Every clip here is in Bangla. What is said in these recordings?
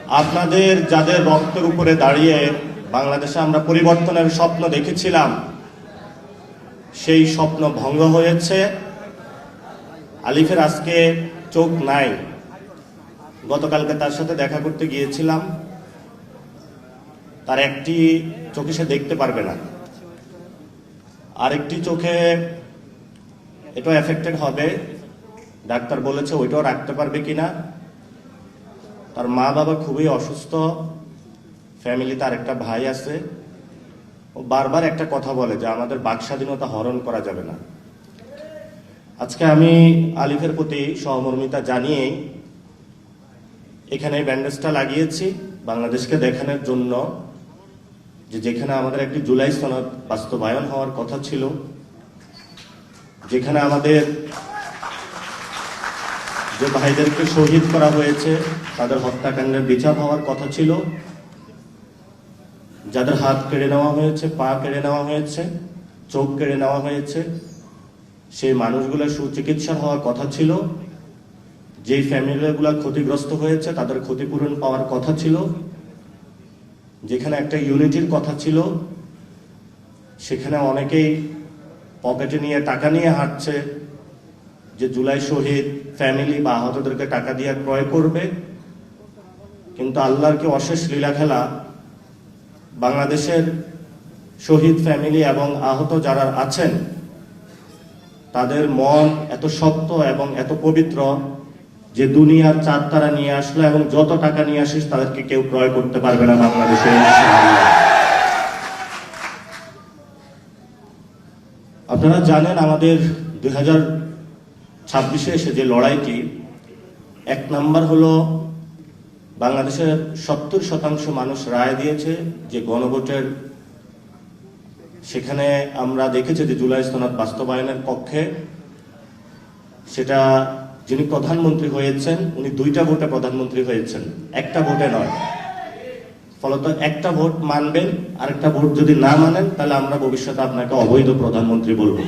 আপনাদের যাদের রক্তের উপরে দাঁড়িয়ে বাংলাদেশে আমরা পরিবর্তনের স্বপ্ন দেখেছিলাম, সেই স্বপ্ন ভঙ্গ হয়েছে। আলিফের আজকে চোখ নাই। গতকালকে তার সাথে দেখা করতে গিয়েছিলাম, তার একটি চোখে সে দেখতে পারবে না, আরেকটি চোখে এটাও এফেক্টেড হবে। ডাক্তার বলেছে ওইটাও রাখতে পারবে কিনা। তার মা বাবা খুবই অসুস্থ, ফ্যামিলিতে আরেকটা ভাই আছে। ও বারবার একটা কথা বলে যে আমাদের বাক স্বাধীনতা হরণ করা যাবে না। আজকে আমি আলিফের প্রতি সহমর্মিতা জানিয়েই এখানে ব্যান্ডেজটা লাগিয়েছি, বাংলাদেশকে দেখানোর জন্য যে যেখানে আমাদের একটি জুলাই সনদ বাস্তবায়ন হওয়ার কথা ছিল, যেখানে আমাদের যে ভাইদেরকে শহীদ করা হয়েছে তাদের হত্যাকাণ্ডের বিচার হওয়ার কথা ছিল, যাদের হাত কেড়ে নেওয়া হয়েছে, পা কেড়ে নেওয়া হয়েছে, চোখ কেড়ে নেওয়া হয়েছে, সেই মানুষগুলোর সুচিকিৎসা হওয়ার কথা ছিল, যেই ফ্যামিলিগুলো ক্ষতিগ্রস্ত হয়েছে তাদের ক্ষতিপূরণ পাওয়ার কথা ছিল, যেখানে একটা ইউনিটির কথা ছিল, সেখানে অনেকেই পকেটে নিয়ে টাকা নিয়ে হাঁটছে যে জুলাই শহীদ ফ্যামিলি বা আহতদেরকে টাকা দিয়ে ক্রয় করবে। কিন্তু আল্লাহর কি অশেষ লীলা খেলা, বাংলাদেশের শহীদ ফ্যামিলি এবং আহত যারা আছেন তাদের মন এত শক্ত এবং এত পবিত্র যে দুনিয়ার চাঁদ তারা নিয়ে আসলো এবং যত টাকা নিয়ে আসিস তাদেরকে কেউ ক্রয় করতে পারবে না বাংলাদেশে। আপনারা জানেন আমাদের 2026-এ এসে যে লড়াইটি, এক নাম্বার হলো বাংলাদেশের 70% মানুষ রায় দিয়েছে যে গণভোটের, সেখানে আমরা দেখেছি যে জুলাই সনদ বাস্তবায়নের পক্ষে। সেটা যিনি প্রধানমন্ত্রী হয়েছেন উনি 2টা ভোটে প্রধানমন্ত্রী হয়েছেন, একটা ভোটে নয়। ফলত একটা ভোট মানবেন, আরেকটা ভোট যদি না মানেন তাহলে আমরা ভবিষ্যতে আপনাকে অবৈধ প্রধানমন্ত্রী বলবো।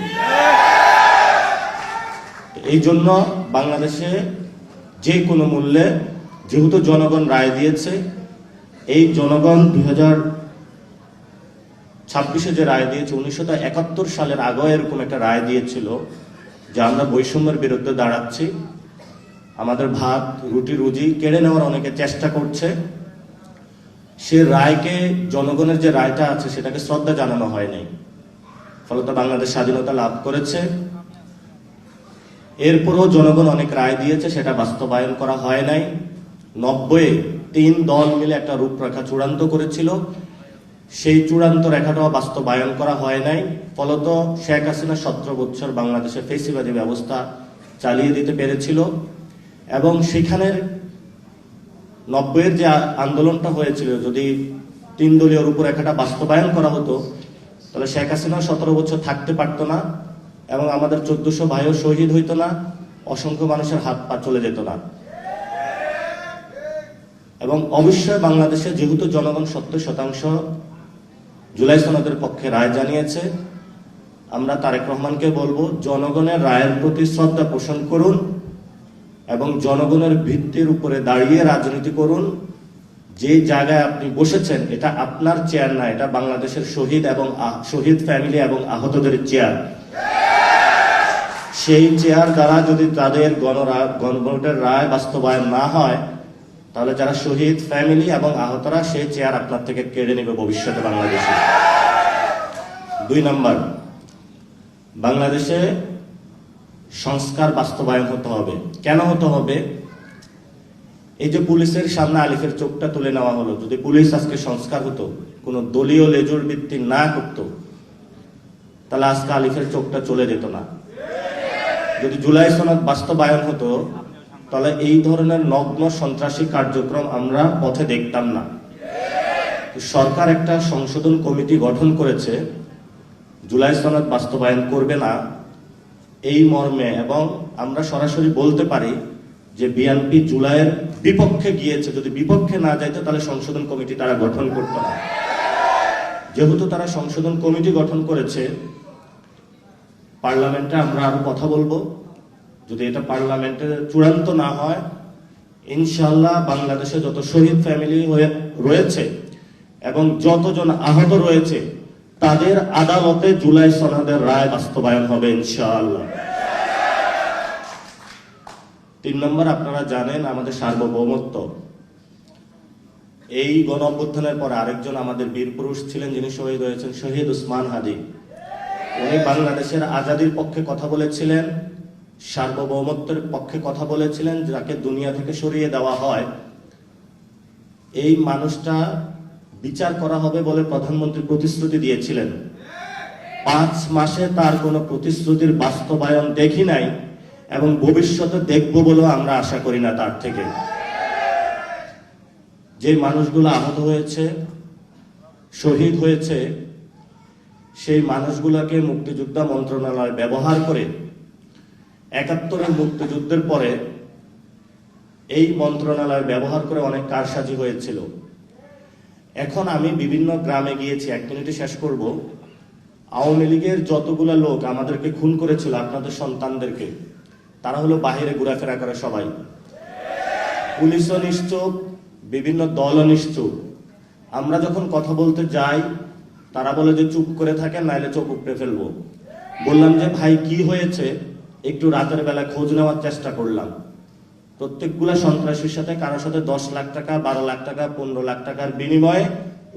এই জন্য বাংলাদেশে যে কোনো মূল্যে, যেহেতু জনগণ রায় দিয়েছে, এই জনগণ 2026-এ যে রায় দিয়েছে, 1971 সালের আগেও এরকম একটা রায় দিয়েছিল যে আমরা বৈষম্যের বিরুদ্ধে দাঁড়াচ্ছি, আমাদের ভাত রুটি রুজি কেড়ে নেওয়ার অনেকে চেষ্টা করছে। সে রায়কে, জনগণের যে রায়টা আছে সেটাকে শ্রদ্ধা জানানো হয় নাই, ফলত বাংলাদেশ স্বাধীনতা লাভ করেছে। এরপরও জনগণ অনেক রায় দিয়েছে, সেটা বাস্তবায়ন করা হয় নাই। 90-এ 3 দল মিলে একটা রূপরেখা চূড়ান্ত করেছিল, সেই চূড়ান্ত রেখাটাও বাস্তবায়ন করা হয় নাই। ফলত শেখ হাসিনা 17 বছর বাংলাদেশে ফেসিবাদী ব্যবস্থা চালিয়ে দিতে পেরেছিল। এবং সেখানের 90-এর যে আন্দোলনটা হয়েছিল, যদি 3 দলীয় রূপরেখাটা বাস্তবায়ন করা হতো তাহলে শেখ হাসিনা 17 বছর থাকতে পারতো না এবং আমাদের 1400 ভাইও শহীদ হইতো না, অসংখ্য মানুষের হাত পা চলে যেত না। এবং অবশ্যই বাংলাদেশে যেহেতু জনগণ 70% জুলাই সনদের পক্ষে রায় জানিয়েছে, আমরা তারেক রহমানকে বলবো জনগণের রায়ের প্রতি শ্রদ্ধা পোষণ করুন এবং জনগণের ভিত্তির উপরে দাঁড়িয়ে রাজনীতি করুন। যে জায়গায় আপনি বসেছেন এটা আপনার চেয়ার না, এটা বাংলাদেশের শহীদ এবং শহীদ ফ্যামিলি এবং আহতদের চেয়ার। সেই চেয়ার দ্বারা যদি তাদের গণভোটের রায় বাস্তবায়ন না হয় তাহলে যারা শহীদ ফ্যামিলি এবং আহতরা সেই চেয়ার আপনার থেকে কেড়ে নেবে ভবিষ্যতে বাংলাদেশে। 2 নাম্বার, বাংলাদেশে সংস্কার বাস্তবায়ন হতে হবে। কেন হতে হবে? এই যে পুলিশের সামনে আলিফের চোখটা তুলে নেওয়া হলো, যদি পুলিশ আজকে সংস্কার হতো, কোনো দলীয় লেজুর ভিত্তি না করতো, তাহলে আজকে আলিফের চোখটা চলে যেত না। যদি জুলাই সনদ বাস্তবায়ন হতো তাহলে এই ধরনের নগ্ন সন্ত্রাসী কার্যক্রম আমরা পথে দেখতাম না। সরকার একটা সংশোধন কমিটি গঠন করেছে, জুলাই সনদ বাস্তবায়ন করবে না এই মর্মে, এবং আমরা সরাসরি বলতে পারি যে বিএনপি জুলাইয়ের বিপক্ষে গিয়েছে। যদি বিপক্ষে না যাইতো তাহলে সংশোধন কমিটি তারা গঠন করত না। যেহেতু তারা সংশোধন কমিটি গঠন করেছে, পার্লামেন্টে আমরা আরো কথা বলবো। যদি এটা পার্লামেন্টে চূড়ান্ত না হয়, ইনশাআল্লাহ বাংলাদেশে যত শহীদ ফ্যামিলি রয়েছে এবং যতজন আহত রয়েছে তাদের আদালতে জুলাই সনদের রায় বাস্তবায়ন হবে ইনশাআল্লাহ। 3 নম্বর, আপনারা জানেন আমাদের সার্বভৌমত্ব। এই গণ অভ্যুত্থানের পর আরেকজন আমাদের বীর পুরুষ ছিলেন যিনি শহীদ হয়েছেন, শহীদ উসমান হাদি। উনি বাংলাদেশের আজাদির পক্ষে কথা বলেছিলেন, সার্বভৌমত্বের পক্ষে কথা বলেছিলেন। যাকে দুনিয়া থেকে সরিয়ে দেওয়া হয়, এই মানুষটা বিচার করা হবে বলে প্রধানমন্ত্রী প্রতিশ্রুতি দিয়েছিলেন। 5 মাসে তার কোনো প্রতিশ্রুতির বাস্তবায়ন দেখি নাই এবং ভবিষ্যতে দেখব বলেও আমরা আশা করি না তার থেকে। যে মানুষগুলো আহত হয়েছে, শহীদ হয়েছে, সেই মানুষগুলোকে মুক্তিযোদ্ধা মন্ত্রণালয় ব্যবহার করে 71-এর মুক্তিযুদ্ধের পরে এই মন্ত্রণালয় ব্যবহার করে অনেক কারসাজি হয়েছিল। এখন আমি বিভিন্ন গ্রামে গিয়েছি, 1 মিনিটে শেষ করব। আওয়ামী লীগের যতগুলো লোক আমাদেরকে খুন করেছিল, আপনাদের সন্তানদেরকে, তারা হলো বাহিরে ঘোরাফেরা করে সবাই। পুলিশও নিশ্চুপ, বিভিন্ন দলও নিশ্চুপ। আমরা যখন কথা বলতে যাই তারা বলে যে চুপ করে থাকেন, নাইলে চোখ উপড়ে ফেলবো। বললাম যে ভাই কি হয়েছে, একটু রাতের বেলা খোঁজ নেওয়ার চেষ্টা করলাম। প্রত্যেকগুলা সন্ত্রাসীর সাথে কারোর সাথে 10 লাখ টাকা, 12 লাখ টাকা, 15 লাখ টাকার বিনিময়ে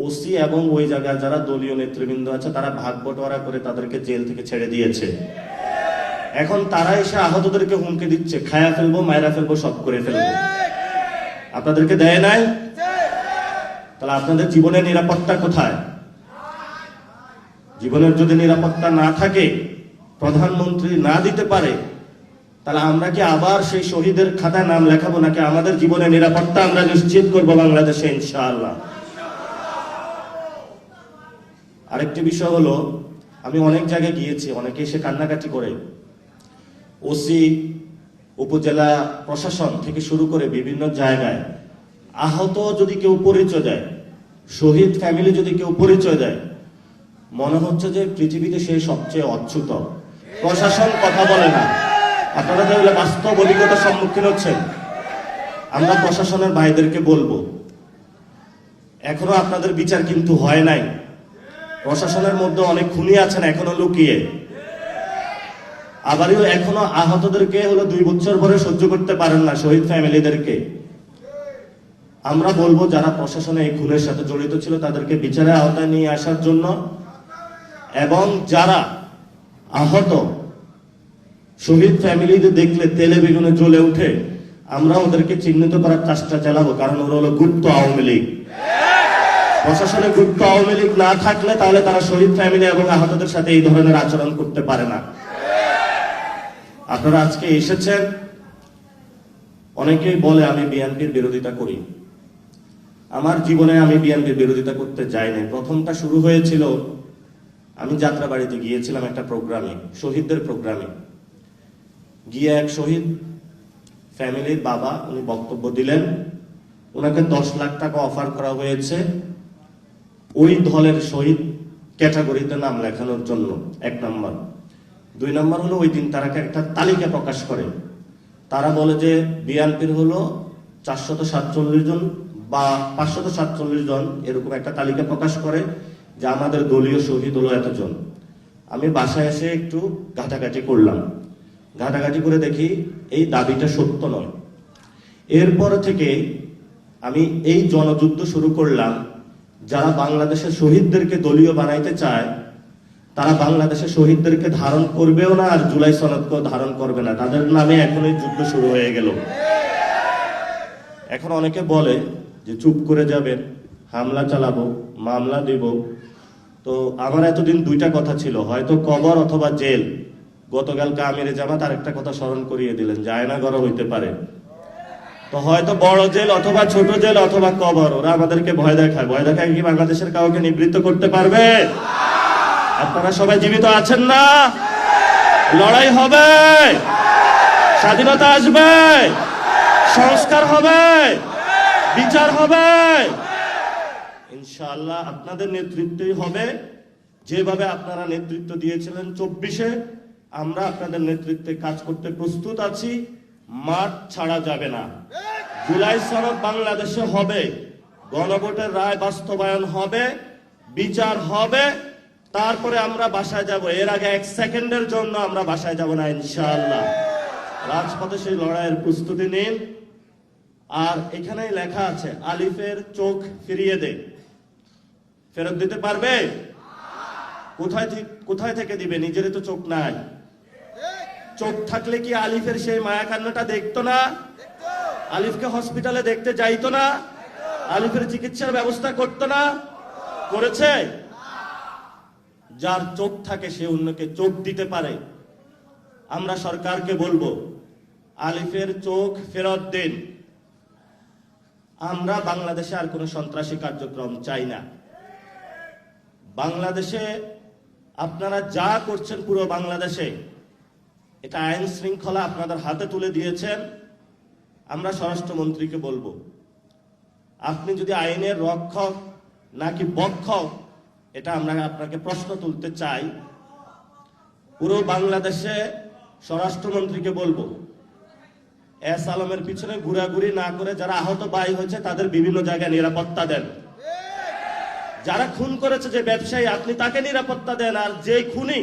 ওসি এবং ওই জায়গায় যারা দলীয় নেতৃবৃন্দ আছে তারা ভাগ বটোয়ারা করে তাদেরকে জেল থেকে ছেড়ে দিয়েছে। এখন তারা এসে আহতদেরকে হুমকি দিচ্ছে, খায়া ফেলবো, মায়েরা ফেলবো, সব করে ফেলবো। আপনাদেরকে দেয় নাই? তাহলে আপনাদের জীবনের নিরাপত্তা কোথায়? জীবনের যদি নিরাপত্তা না থাকে, প্রধানমন্ত্রী না দিতে পারে, তাহলে আমরা কি আবার সেই শহীদের খাতায় নাম লেখাবো, নাকি আমাদের জীবনের নিরাপত্তা আমরা নিশ্চিত করব বাংলাদেশে ইনশাআল্লাহ? আরেকটি বিষয় হলো, আমি অনেক জায়গায় গিয়েছি, অনেকে এসে কান্নাকাটি করে। ওসি, উপজেলা প্রশাসন থেকে শুরু করে বিভিন্ন জায়গায় আহত যদি কেউ পরিচয় দেয়, শহীদ ফ্যামিলি যদি কেউ পরিচয় দেয়, মনে হচ্ছে যে পৃথিবীতে সেই সবচেয়ে অচ্যুত। প্রশাসন কথা বলে না। আপনারা তাহলে বাস্তব অভিজ্ঞতার সম্মুখীন হচ্ছেন। আমরা প্রশাসনের ভাইদেরকে বলবো, এখনো আপনাদের বিচার কিন্তু হয় নাই। প্রশাসনের মধ্যে অনেক খুনি আছেন এখনো লুকিয়ে। আবারও এখনো আহতদেরকে হলো 2 বছর পরে সহ্য করতে পারেন না, শহীদ ফ্যামিলিদেরকে। আমরা বলবো যারা প্রশাসনে এই খুনের সাথে জড়িত ছিল তাদেরকে বিচারের আওতায় নিয়ে আসার জন্য, এবং যারা আহত শহীদ ফ্যামিলিদের দেখলে তেলে বেগুনে জ্বলে উঠে, আমরা ওদেরকে চিহ্নিত করার চেষ্টা চালাবো, কারণ ওরা হলো গুপ্ত আওয়ামী লীগ। প্রশাসনে গুপ্ত আওয়ামী লীগ না থাকলে তাহলে তারা শহীদ ফ্যামিলি এবং আহতদের সাথে এই ধরনের আচরণ করতে পারে না। আপনারা আজকে এসেছেন, অনেকেই বলে আমি বিএনপির বিরোধিতা করি। আমার জীবনে আমি বিএনপির বিরোধিতা করতে যাইনি। প্রথমটা শুরু হয়েছিল, আমি যাত্রাবাড়িতে গিয়েছিলাম একটা প্রোগ্রামে, শহীদদের প্রোগ্রামে। গিয়ে এক শহীদ ফ্যামিলির বাবা, উনি বক্তব্য দিলেন। ওনাকে 10 লাখ টাকা অফার করা হয়েছে ওই দলের শহীদ ক্যাটাগরিতে নাম লেখানোর জন্য, 1 নম্বর। 2 নম্বর হলো, ওই দিন তারা একটা তালিকা প্রকাশ করে। তারা বলে যে বিএনপির হলো 447 জন বা 547 জন, এরকম একটা তালিকা প্রকাশ করে যে আমাদের দলীয় শহীদ হলো এতজন। আমি বাসায় এসে একটু ঘাটাঘাটি করলাম। ঘাটাঘাটি করে দেখি এই দাবিটা সত্য নয়। এরপর থেকে আমি এই জনযুদ্ধ শুরু করলাম। যারা বাংলাদেশের শহীদদেরকে দলীয় বানাইতে চায় তারা বাংলাদেশের শহীদদেরকে ধারণ করবেও না, আর জুলাই সনদকেও ধারণ করবে না। তাদের নামে এখনই যুদ্ধ শুরু হয়ে গেল। এখন অনেকে বলে যে চুপ করে যাবেন, হামলা চালাবো, মামলা দিব। তো আমার এতদিন 2টা কথা ছিল, হয়তো কবর অথবা জেল। গতকালকে আমিরে জামাত আরেকটা কথা স্মরণ করিয়ে দিলেন, জায়নাগর হইতে পারে। তো হয়তো বড় জেল অথবা ছোট জেল অথবা কবর। ওরা আমাদেরকে ভয় দেখায়। ভয় দেখায় কি বাংলাদেশের কাউকে নিবৃত্ত করতে পারবে? আপনারা সবাই জীবিত আছেন না? লড়াই হবে, স্বাধীনতা আসবে, সংস্কার হবে, বিচার হবে ইনশাআল্লাহ। আপনাদের নেতৃত্বই হবে। যেভাবে আপনারা নেতৃত্ব দিয়েছিলেন 24-এ, আমরা আপনাদের নেতৃত্বে কাজ করতে প্রস্তুত আছি। মাঠ ছাড়া যাবে না। জুলাই সনদ বাংলাদেশে হবে, গণভোটের রায় বাস্তবায়ন হবে, বিচার হবে, তারপরে আমরা বাসায় যাব। এর আগে 1 সেকেন্ডের জন্য আমরা বাসায় যাব না ইনশাআল্লাহ। রাজপথে সেই লড়াইয়ের প্রস্তুতি নিন। আর এখানেই লেখা আছে, আলিফের চোখ ফিরিয়ে দে। ফেরত দিতে পারবে? কোথায় থেকে দিবে? নিজেরই তো চোখ নাই। চোখ থাকলে কি আলিফের সেই মায়া কান্নাটা দেখতো না? আলিফকে হসপিটালে দেখতে যাইতো না? আলিফের চিকিৎসার ব্যবস্থা করতো না? করেছে? যার চোখ থাকে সে অন্যকে চোখ দিতে পারে। আমরা সরকারকে বলবো, আলিফের চোখ ফেরত দিন। আমরা বাংলাদেশে আর কোনো সন্ত্রাসী কার্যক্রম চাই না। বাংলাদেশে আপনারা যা করছেন পুরো বাংলাদেশে, এটা আইন শৃঙ্খলা আপনাদের হাতে তুলে দিয়েছেন। আমরা স্বরাষ্ট্রমন্ত্রীকে বলবো, আপনি যদি আইনের রক্ষক নাকি বক্ষক, এটা আমরা আপনাকে প্রশ্ন তুলতে চাই। পুরো বাংলাদেশে স্বরাষ্ট্রমন্ত্রীকে বলবো, এস আলমের পিছনে ঘোরাঘুরি না করে যারা আহত ভাই হয়েছে তাদের বিভিন্ন জায়গায় নিরাপত্তা দেন। যারা খুন করেছে যে ব্যবসায়ী, আপনি তাকে নিরাপত্তা দেন। আর যে খুনি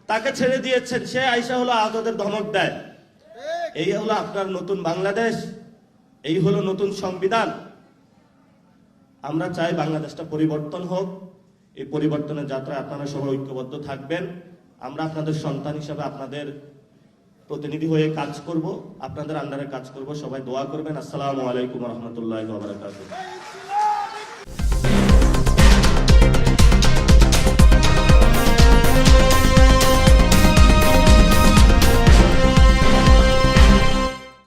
তাকে ছেড়ে দিয়েছেন, সে আইসা হলো আহতদের ধমক দেয়। এই হলো আপনার নতুন বাংলাদেশ, এই হলো নতুন সংবিধান। আমরা চাই বাংলাদেশটা পরিবর্তন হোক। এই পরিবর্তনের যাত্রায় আপনারা সবাই ঐক্যবদ্ধ থাকবেন। আমরা আপনাদের সন্তান হিসাবে আপনাদের প্রতিনিধি হয়ে কাজ করব, আপনাদের আন্ডারে কাজ করব। সবাই দোয়া করবেন। আসসালামু আলাইকুম ওয়া রাহমাতুল্লাহি ওয়া বারাকাতুহু।